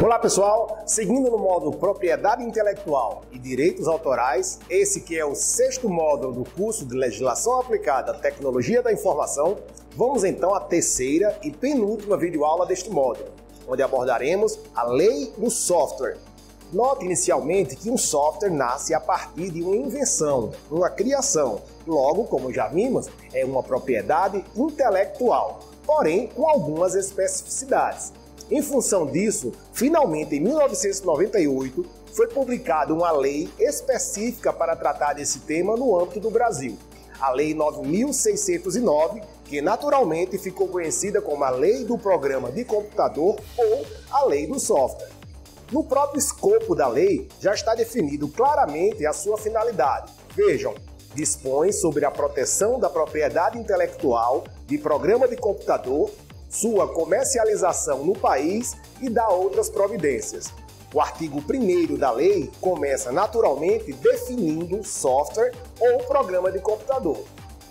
Olá pessoal, seguindo no módulo Propriedade Intelectual e Direitos Autorais, esse que é o 6º módulo do curso de Legislação Aplicada à Tecnologia da Informação, vamos então à terceira e penúltima videoaula deste módulo, onde abordaremos a Lei do Software. Note inicialmente que um software nasce a partir de uma invenção, uma criação. Logo, como já vimos, é uma propriedade intelectual, porém com algumas especificidades. Em função disso, finalmente em 1998, foi publicada uma lei específica para tratar desse tema no âmbito do Brasil, a Lei 9.609, que naturalmente ficou conhecida como a Lei do Programa de Computador ou a Lei do Software. No próprio escopo da lei, já está definido claramente a sua finalidade. Vejam, dispõe sobre a proteção da propriedade intelectual de programa de computador, sua comercialização no país e dá outras providências. O artigo 1º da lei começa naturalmente definindo software ou programa de computador.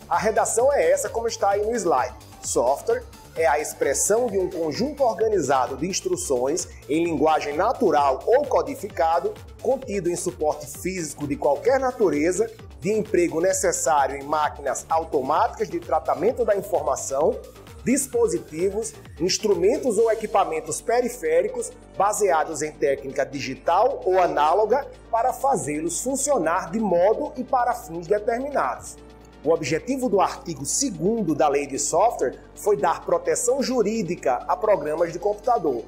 A redação é essa como está aí no slide. Software é a expressão de um conjunto organizado de instruções em linguagem natural ou codificado, contido em suporte físico de qualquer natureza, de emprego necessário em máquinas automáticas de tratamento da informação, dispositivos, instrumentos ou equipamentos periféricos baseados em técnica digital ou análoga para fazê-los funcionar de modo e para fins determinados. O objetivo do artigo 2º da Lei de Software foi dar proteção jurídica a programas de computador.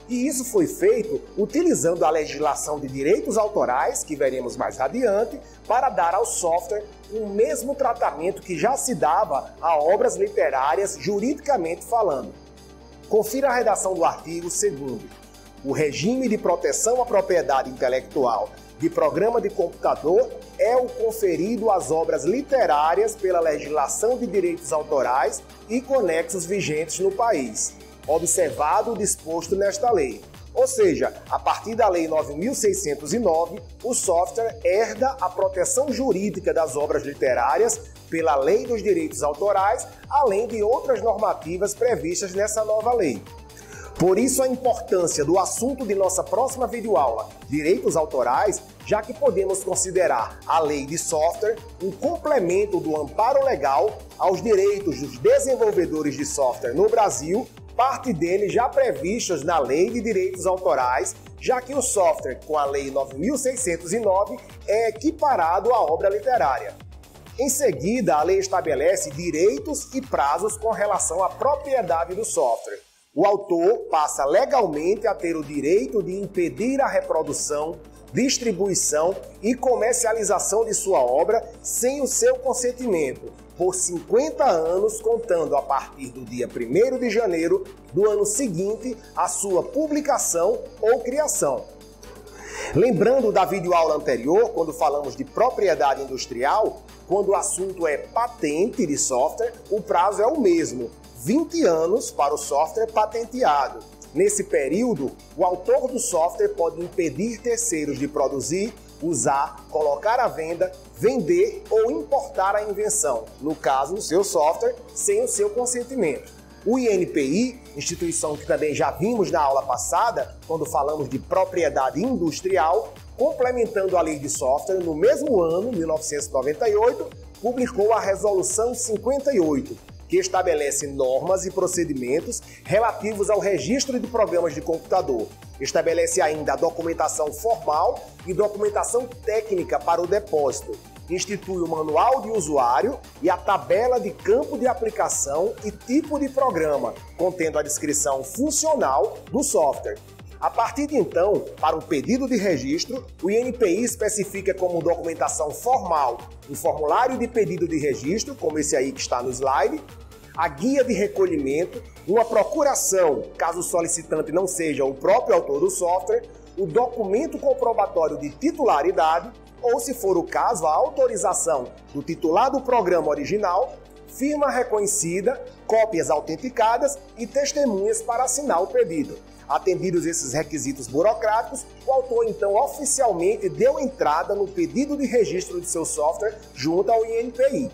E isso foi feito utilizando a legislação de direitos autorais, que veremos mais adiante, para dar ao software o mesmo tratamento que já se dava a obras literárias juridicamente falando. Confira a redação do artigo 2º. O regime de proteção à propriedade intelectual de programa de computador é o conferido às obras literárias pela legislação de direitos autorais e conexos vigentes no país, observado o disposto nesta lei. Ou seja, a partir da Lei 9.609, o software herda a proteção jurídica das obras literárias pela Lei dos Direitos Autorais, além de outras normativas previstas nessa nova lei. Por isso a importância do assunto de nossa próxima videoaula, Direitos Autorais, já que podemos considerar a Lei de Software um complemento do amparo legal aos direitos dos desenvolvedores de software no Brasil, parte deles já previstos na Lei de Direitos Autorais, já que o software com a Lei 9.609 é equiparado à obra literária. Em seguida, a lei estabelece direitos e prazos com relação à propriedade do software. O autor passa legalmente a ter o direito de impedir a reprodução, distribuição e comercialização de sua obra sem o seu consentimento, por 50 anos, contando a partir do dia 1º de janeiro do ano seguinte à sua publicação ou criação. Lembrando da videoaula anterior, quando falamos de propriedade industrial, quando o assunto é patente de software, o prazo é o mesmo, 20 anos para o software patenteado. Nesse período, o autor do software pode impedir terceiros de produzir, usar, colocar à venda, vender ou importar a invenção, no caso, o seu software, sem o seu consentimento. O INPI, instituição que também já vimos na aula passada, quando falamos de propriedade industrial, complementando a lei de software, no mesmo ano, 1998, publicou a Resolução 58, que estabelece normas e procedimentos relativos ao registro de programas de computador. Estabelece ainda a documentação formal e documentação técnica para o depósito. Institui o manual de usuário e a tabela de campo de aplicação e tipo de programa, contendo a descrição funcional do software. A partir de então, para o pedido de registro, o INPI especifica como documentação formal um formulário de pedido de registro, como esse aí que está no slide, a guia de recolhimento, uma procuração, caso o solicitante não seja o próprio autor do software, o documento comprobatório de titularidade, ou, se for o caso, a autorização do titular do programa original, firma reconhecida, cópias autenticadas e testemunhas para assinar o pedido. Atendidos esses requisitos burocráticos, o autor então oficialmente deu entrada no pedido de registro de seu software junto ao INPI.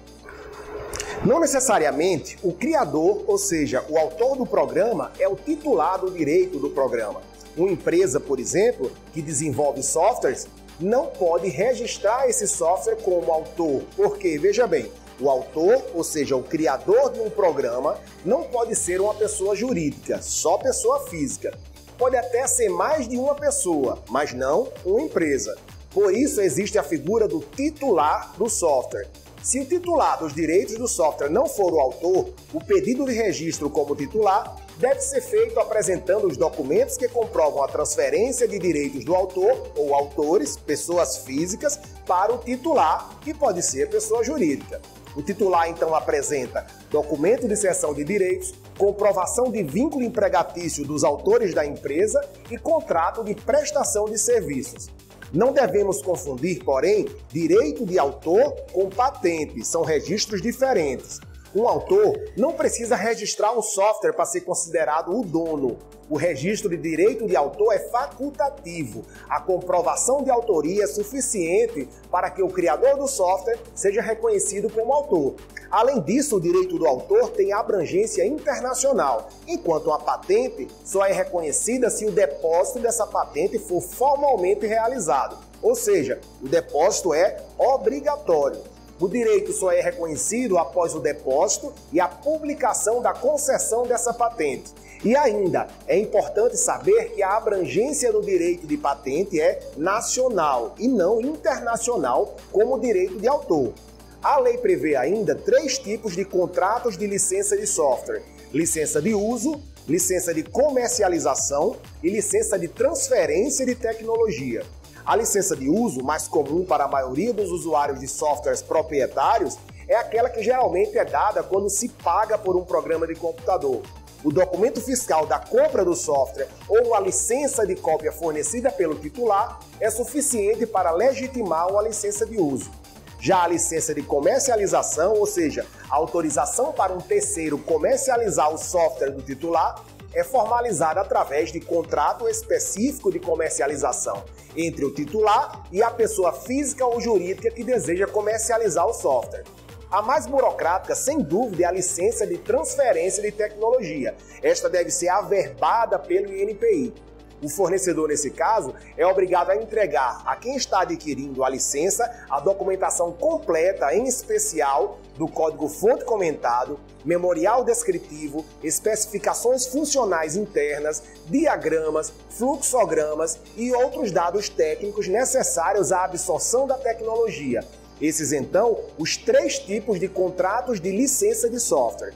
Não necessariamente o criador, ou seja, o autor do programa, é o titular do direito do programa. Uma empresa, por exemplo, que desenvolve softwares, não pode registrar esse software como autor, porque, veja bem, o autor, ou seja, o criador de um programa, não pode ser uma pessoa jurídica, só pessoa física. Pode até ser mais de uma pessoa, mas não uma empresa. Por isso existe a figura do titular do software. Se o titular dos direitos do software não for o autor, o pedido de registro como titular deve ser feito apresentando os documentos que comprovam a transferência de direitos do autor ou autores, pessoas físicas, para o titular, que pode ser pessoa jurídica. O titular, então, apresenta documento de cessão de direitos, comprovação de vínculo empregatício dos autores da empresa e contrato de prestação de serviços. Não devemos confundir, porém, direito de autor com patente, são registros diferentes. Um autor não precisa registrar um software para ser considerado o dono. O registro de direito de autor é facultativo. A comprovação de autoria é suficiente para que o criador do software seja reconhecido como autor. Além disso, o direito do autor tem abrangência internacional, enquanto a patente só é reconhecida se o depósito dessa patente for formalmente realizado. Ou seja, o depósito é obrigatório. O direito só é reconhecido após o depósito e a publicação da concessão dessa patente. E ainda, é importante saber que a abrangência do direito de patente é nacional e não internacional, como o direito de autor. A lei prevê ainda 3 tipos de contratos de licença de software: licença de uso, licença de comercialização e licença de transferência de tecnologia. A licença de uso, mais comum para a maioria dos usuários de softwares proprietários, é aquela que geralmente é dada quando se paga por um programa de computador. O documento fiscal da compra do software ou a licença de cópia fornecida pelo titular é suficiente para legitimar uma licença de uso. Já a licença de comercialização, ou seja, a autorização para um terceiro comercializar o software do titular, é formalizada através de contrato específico de comercialização entre o titular e a pessoa física ou jurídica que deseja comercializar o software. A mais burocrática, sem dúvida, é a licença de transferência de tecnologia. Esta deve ser averbada pelo INPI. O fornecedor, nesse caso, é obrigado a entregar a quem está adquirindo a licença a documentação completa, em especial, do código-fonte comentado, memorial descritivo, especificações funcionais internas, diagramas, fluxogramas e outros dados técnicos necessários à absorção da tecnologia. Esses, então, os 3 tipos de contratos de licença de software.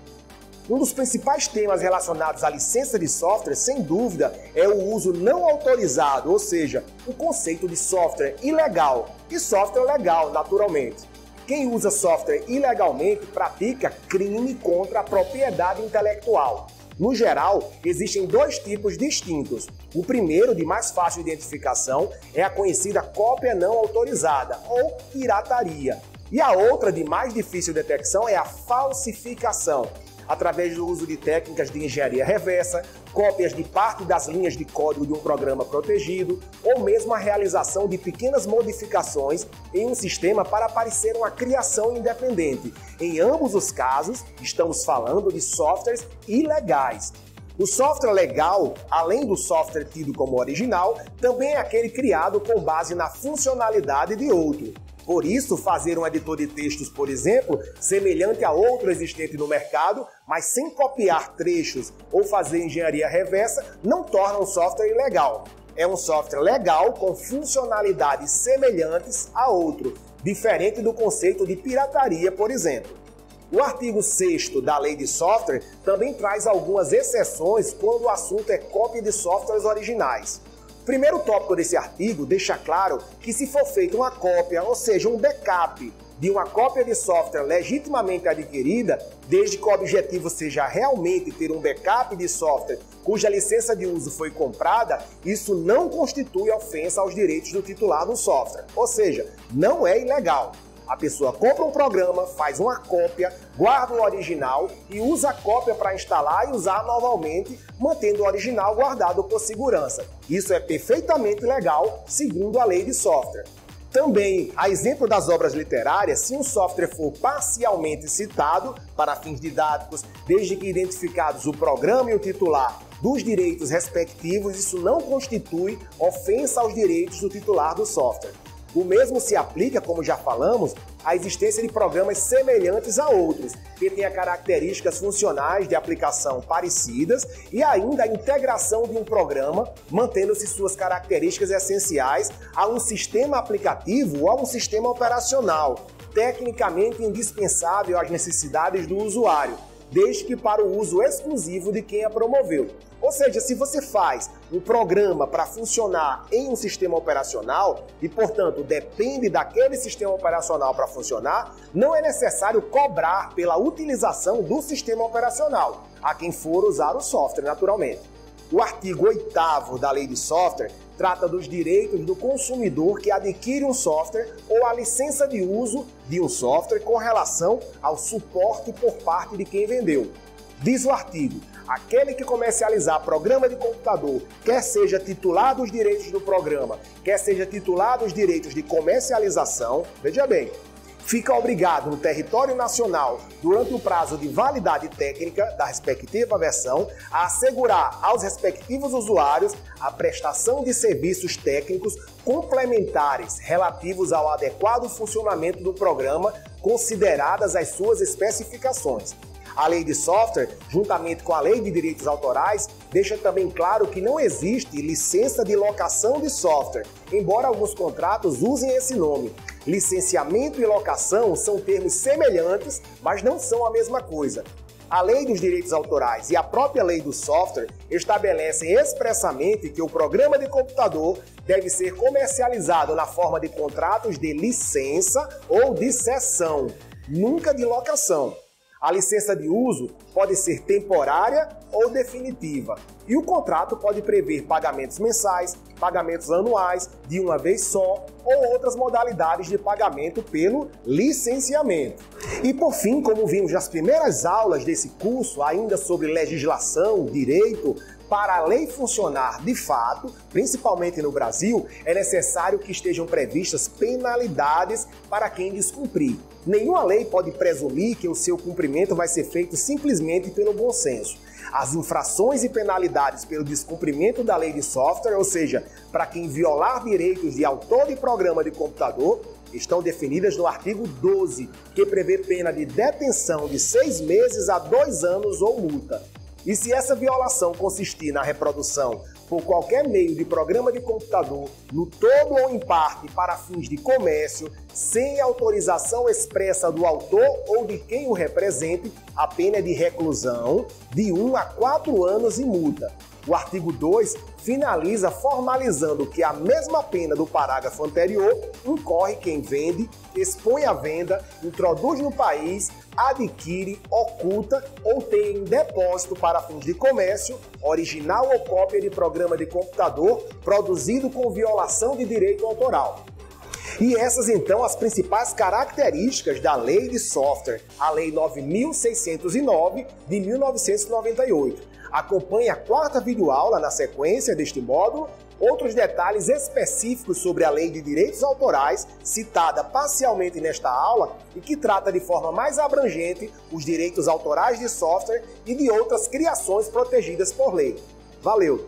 Um dos principais temas relacionados à licença de software, sem dúvida, é o uso não autorizado, ou seja, o conceito de software ilegal e software legal, naturalmente. Quem usa software ilegalmente pratica crime contra a propriedade intelectual. No geral, existem 2 tipos distintos. O primeiro, de mais fácil identificação, é a conhecida cópia não autorizada, ou pirataria. E a outra, de mais difícil detecção, é a falsificação, através do uso de técnicas de engenharia reversa, cópias de parte das linhas de código de um programa protegido, ou mesmo a realização de pequenas modificações em um sistema para parecer uma criação independente. Em ambos os casos, estamos falando de softwares ilegais. O software legal, além do software tido como original, também é aquele criado com base na funcionalidade de outro. Por isso, fazer um editor de textos, por exemplo, semelhante a outro existente no mercado, mas sem copiar trechos ou fazer engenharia reversa, não torna um software ilegal. É um software legal com funcionalidades semelhantes a outro, diferente do conceito de pirataria, por exemplo. O artigo 6º da Lei de Software também traz algumas exceções quando o assunto é cópia de softwares originais. O primeiro tópico desse artigo deixa claro que se for feita uma cópia, ou seja, um backup de uma cópia de software legitimamente adquirida, desde que o objetivo seja realmente ter um backup de software cuja licença de uso foi comprada, isso não constitui ofensa aos direitos do titular do software, ou seja, não é ilegal. A pessoa compra um programa, faz uma cópia, guarda o original e usa a cópia para instalar e usar novamente, mantendo o original guardado por segurança. Isso é perfeitamente legal, segundo a lei de software. Também, a exemplo das obras literárias, se um software for parcialmente citado para fins didáticos, desde que identificados o programa e o titular dos direitos respectivos, isso não constitui ofensa aos direitos do titular do software. O mesmo se aplica, como já falamos, à existência de programas semelhantes a outros, que tenham características funcionais de aplicação parecidas e ainda a integração de um programa, mantendo-se suas características essenciais a um sistema aplicativo ou a um sistema operacional, tecnicamente indispensável às necessidades do usuário, desde que para o uso exclusivo de quem a promoveu. Ou seja, se você faz um programa para funcionar em um sistema operacional e, portanto, depende daquele sistema operacional para funcionar, não é necessário cobrar pela utilização do sistema operacional, a quem for usar o software, naturalmente. O artigo 8º da Lei de Software trata dos direitos do consumidor que adquire um software ou a licença de uso de um software com relação ao suporte por parte de quem vendeu. Diz o artigo: aquele que comercializar programa de computador, quer seja titular dos direitos do programa, quer seja titular dos direitos de comercialização, veja bem, fica obrigado no território nacional, durante o prazo de validade técnica da respectiva versão, a assegurar aos respectivos usuários a prestação de serviços técnicos complementares relativos ao adequado funcionamento do programa, consideradas as suas especificações. A Lei de Software, juntamente com a Lei de Direitos Autorais, deixa também claro que não existe licença de locação de software, embora alguns contratos usem esse nome. Licenciamento e locação são termos semelhantes, mas não são a mesma coisa. A Lei dos Direitos Autorais e a própria Lei do Software estabelecem expressamente que o programa de computador deve ser comercializado na forma de contratos de licença ou de cessão, nunca de locação. A licença de uso pode ser temporária ou definitiva, e o contrato pode prever pagamentos mensais, pagamentos anuais, de uma vez só, ou outras modalidades de pagamento pelo licenciamento. E por fim, como vimos nas primeiras aulas desse curso, ainda sobre legislação, direito, para a lei funcionar de fato, principalmente no Brasil, é necessário que estejam previstas penalidades para quem descumprir. Nenhuma lei pode presumir que o seu cumprimento vai ser feito simplesmente pelo bom senso. As infrações e penalidades pelo descumprimento da lei de software, ou seja, para quem violar direitos de autor de programa de computador, estão definidas no artigo 12, que prevê pena de detenção de 6 meses a 2 anos ou multa. E se essa violação consistir na reprodução por qualquer meio de programa de computador, no todo ou em parte para fins de comércio, sem autorização expressa do autor ou de quem o represente, a pena é de reclusão de 1 a 4 anos e multa. O artigo 2 finaliza formalizando que a mesma pena do parágrafo anterior incorre quem vende, expõe à venda, introduz no país, adquire, oculta ou tem em depósito para fins de comércio, original ou cópia de programa de computador produzido com violação de direito autoral. E essas, então, as principais características da Lei de Software, a Lei 9.609 de 1998. Acompanhe a 4ª videoaula na sequência deste módulo, outros detalhes específicos sobre a Lei de Direitos Autorais, citada parcialmente nesta aula e que trata de forma mais abrangente os direitos autorais de software e de outras criações protegidas por lei. Valeu!